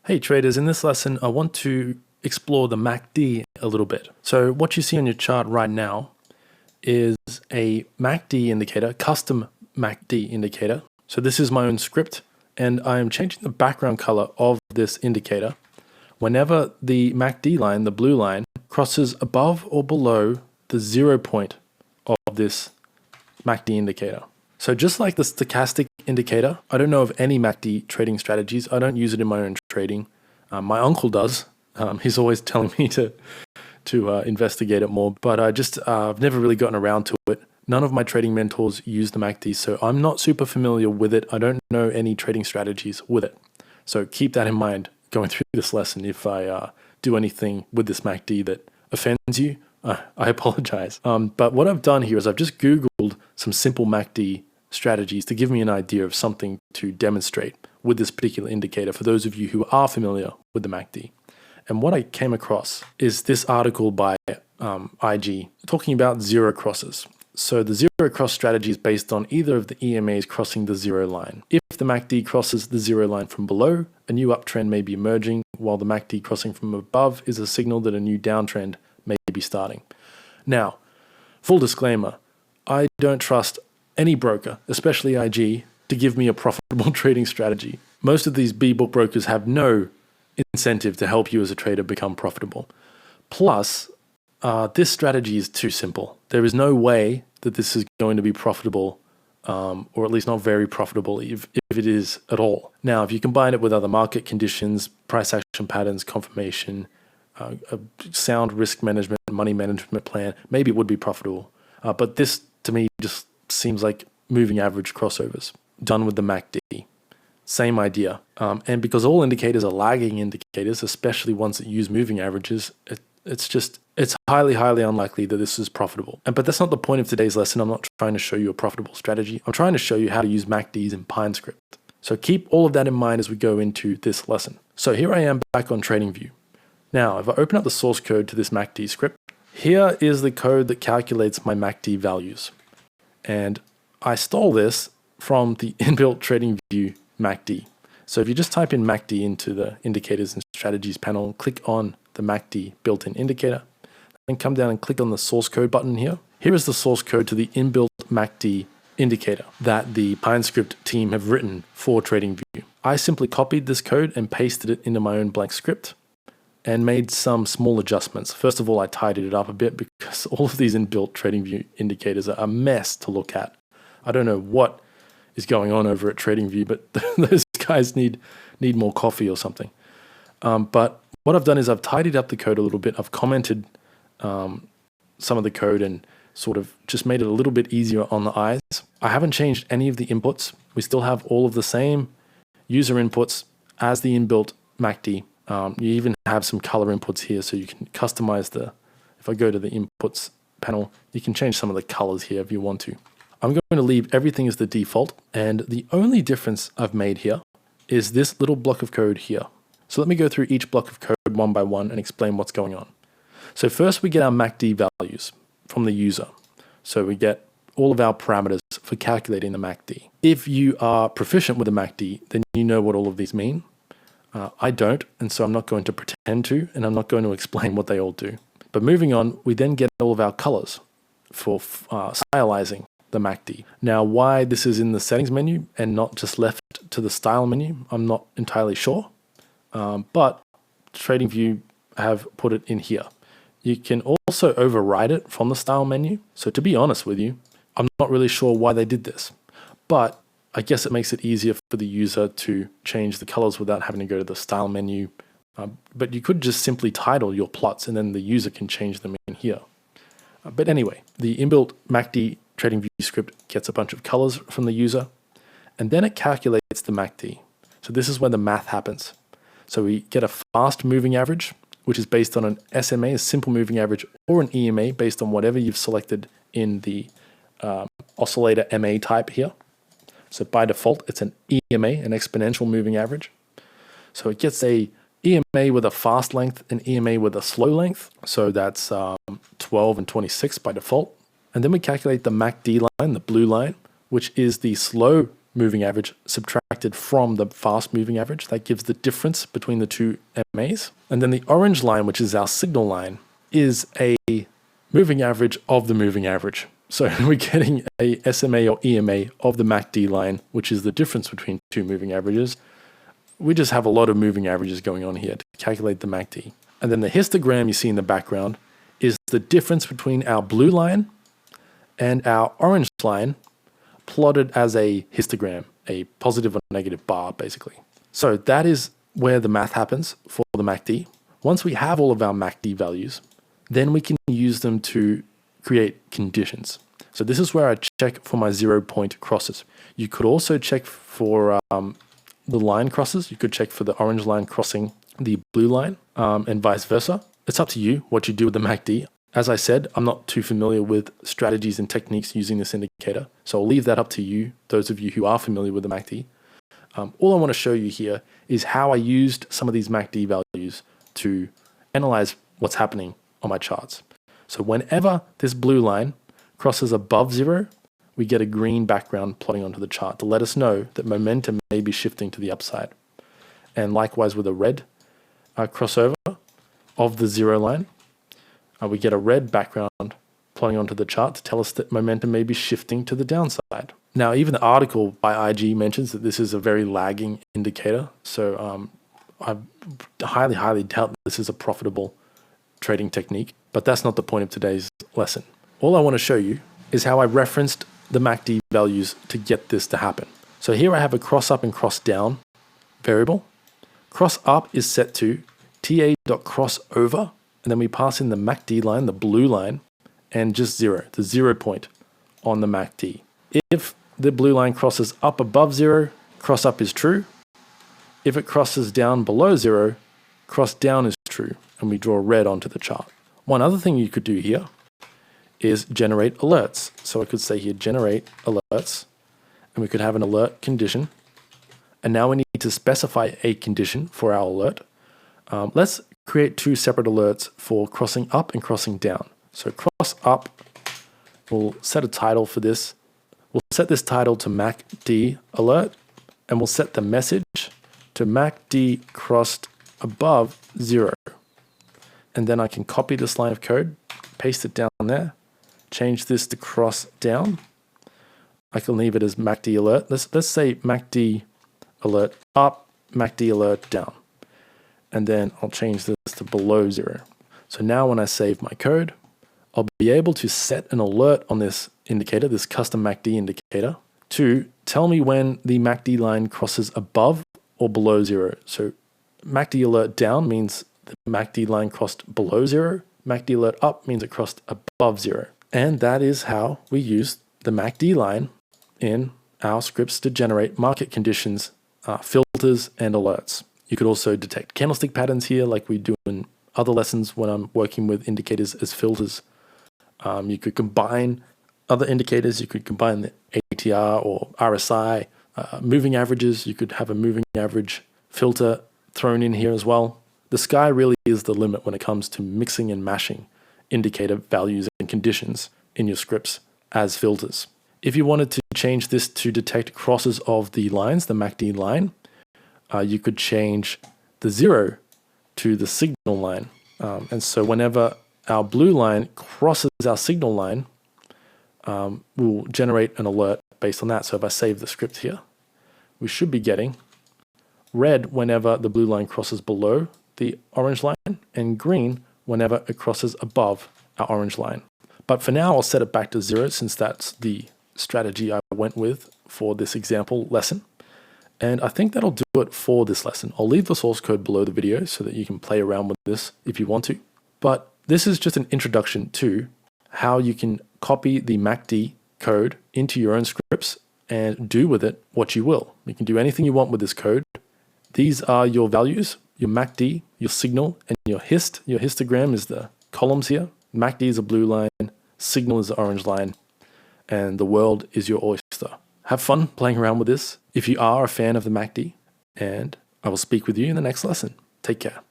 Hey traders, in this lesson I want to explore the MACD a little bit. So what you see on your chart right now is a MACD indicator, custom MACD indicator. So this is my own script and I am changing the background color of this indicator whenever the MACD line, the blue line, crosses above or below the 0 point of this MACD indicator. So just like the stochastic indicator, I don't know of any MACD trading strategies. I don't use it in my own trading. My uncle does. He's always telling me to investigate it more, but I've never really gotten around to it. None of my trading mentors use the MACD, so I'm not super familiar with it. I don't know any trading strategies with it. So keep that in mind going through this lesson. If I do anything with this MACD that offends you, I apologize. But what I've done here is I've just Googled some simple MACD strategies to give me an idea of something to demonstrate with this particular indicator for those of you who are familiar with the MACD. And what I came across is this article by IG talking about zero crosses. So the zero cross strategy is based on either of the EMAs crossing the zero line. If the MACD crosses the zero line from below, a new uptrend may be emerging, while the MACD crossing from above is a signal that a new downtrend may be starting. Now, full disclaimer, I don't trust any broker, especially IG, to give me a profitable trading strategy. Most of these B-book brokers have no incentive to help you as a trader become profitable. Plus, this strategy is too simple. There is no way that this is going to be profitable, or at least not very profitable if it is at all. Now, if you combine it with other market conditions, price action patterns, confirmation, a sound risk management, money management plan, maybe it would be profitable. But this, to me, just seems like moving average crossovers done with the MACD. Same idea. And because all indicators are lagging indicators, especially ones that use moving averages, it's highly, highly unlikely that this is profitable. But that's not the point of today's lesson. I'm not trying to show you a profitable strategy. I'm trying to show you how to use MACDs in PineScript. So keep all of that in mind as we go into this lesson. So here I am back on TradingView. Now, if I open up the source code to this MACD script, here is the code that calculates my MACD values. And I stole this from the inbuilt TradingView MACD. So if you just type in MACD into the indicators and strategies panel, click on the MACD built-in indicator, then come down and click on the source code button here. Here is the source code to the inbuilt MACD indicator that the PineScript team have written for TradingView. I simply copied this code and pasted it into my own blank script and made some small adjustments. First of all, I tidied it up a bit because all of these inbuilt TradingView indicators are a mess to look at. I don't know what is going on over at TradingView, but those guys need more coffee or something. But what I've done is I've tidied up the code a little bit. I've commented some of the code and sort of just made it a little bit easier on the eyes. I haven't changed any of the inputs. We still have all of the same user inputs as the inbuilt MACD. You even have some color inputs here, so you can customize if I go to the inputs panel, you can change some of the colors here if you want to. I'm going to leave everything as the default, and the only difference I've made here is this little block of code here. So let me go through each block of code one by one and explain what's going on. So first we get our MACD values from the user. So we get all of our parameters for calculating the MACD. If you are proficient with the MACD, then you know what all of these mean. I don't, and so I'm not going to pretend to, and I'm not going to explain what they all do. But moving on, we then get all of our colors for stylizing the MACD. Now, why this is in the settings menu and not just left to the style menu, I'm not entirely sure. But TradingView have put it in here. You can also override it from the style menu. So to be honest with you, I'm not really sure why they did this, but I guess it makes it easier for the user to change the colors without having to go to the style menu. But you could just simply title your plots and then the user can change them in here. But anyway, the inbuilt MACD TradingView script gets a bunch of colors from the user, and then it calculates the MACD. So this is where the math happens. So we get a fast moving average, which is based on an SMA, a simple moving average, or an EMA based on whatever you've selected in the oscillator MA type here. So by default, it's an EMA, an exponential moving average. So it gets a EMA with a fast length and EMA with a slow length. So that's 12 and 26 by default. And then we calculate the MACD line, the blue line, which is the slow moving average subtracted subtracted from the fast moving average. That gives the difference between the two MAs. And then the orange line, which is our signal line, is a moving average of the moving average. So we're getting a SMA or EMA of the MACD line, which is the difference between two moving averages. We just have a lot of moving averages going on here to calculate the MACD. And then the histogram you see in the background is the difference between our blue line and our orange line plotted as a histogram, a positive or negative bar, basically. So that is where the math happens for the MACD. Once we have all of our MACD values, then we can use them to create conditions. So this is where I check for my 0-point crosses. You could also check for the line crosses. You could check for the orange line crossing the blue line and vice versa. It's up to you what you do with the MACD. As I said, I'm not too familiar with strategies and techniques using this indicator, so I'll leave that up to you, those of you who are familiar with the MACD. All I want to show you here is how I used some of these MACD values to analyze what's happening on my charts. So whenever this blue line crosses above 0, we get a green background plotting onto the chart to let us know that momentum may be shifting to the upside. And likewise with a red crossover of the 0 line, we get a red background plotting onto the chart to tell us that momentum may be shifting to the downside. Now, even the article by IG mentions that this is a very lagging indicator. So I highly doubt this is a profitable trading technique, but that's not the point of today's lesson. All I want to show you is how I referenced the MACD values to get this to happen. So here I have a cross up and cross down variable. Cross up is set to ta.crossover, and then we pass in the MACD line, the blue line, and just 0, the 0 point on the MACD. If the blue line crosses up above 0, cross up is true. If it crosses down below 0, cross down is true, and we draw red onto the chart. One other thing you could do here is generate alerts. So I could say here, generate alerts, and we could have an alert condition. And now we need to specify a condition for our alert. Let's create two separate alerts for crossing up and crossing down. So cross up, we'll set a title for this. We'll set this title to MACD alert, and we'll set the message to MACD crossed above 0. And then I can copy this line of code, paste it down there, change this to cross down. I can leave it as MACD alert. Let's say MACD alert up, MACD alert down. And then I'll change this to below 0. So now when I save my code, I'll be able to set an alert on this indicator, this custom MACD indicator, to tell me when the MACD line crosses above or below 0. So MACD alert down means the MACD line crossed below 0. MACD alert up means it crossed above 0. And that is how we use the MACD line in our scripts to generate market conditions, filters, and alerts. You could also detect candlestick patterns here like we do in other lessons when I'm working with indicators as filters. You could combine other indicators. You could combine the ATR or RSI, moving averages. You could have a moving average filter thrown in here as well. The sky really is the limit when it comes to mixing and mashing indicator values and conditions in your scripts as filters. If you wanted to change this to detect crosses of the lines, the MACD line, you could change the 0 to the signal line. And so whenever our blue line crosses our signal line, we'll generate an alert based on that. So if I save the script here, we should be getting red whenever the blue line crosses below the orange line, and green whenever it crosses above our orange line. But for now, I'll set it back to 0 since that's the strategy I went with for this example lesson. And I think that'll do it for this lesson. I'll leave the source code below the video so that you can play around with this if you want to. But this is just an introduction to how you can copy the MACD code into your own scripts and do with it what you will. You can do anything you want with this code. These are your values, your MACD, your signal, and your hist. Your histogram is the columns here. MACD is a blue line, signal is the orange line, and the world is your oyster. Have fun playing around with this if you are a fan of the MACD, and I will speak with you in the next lesson. Take care.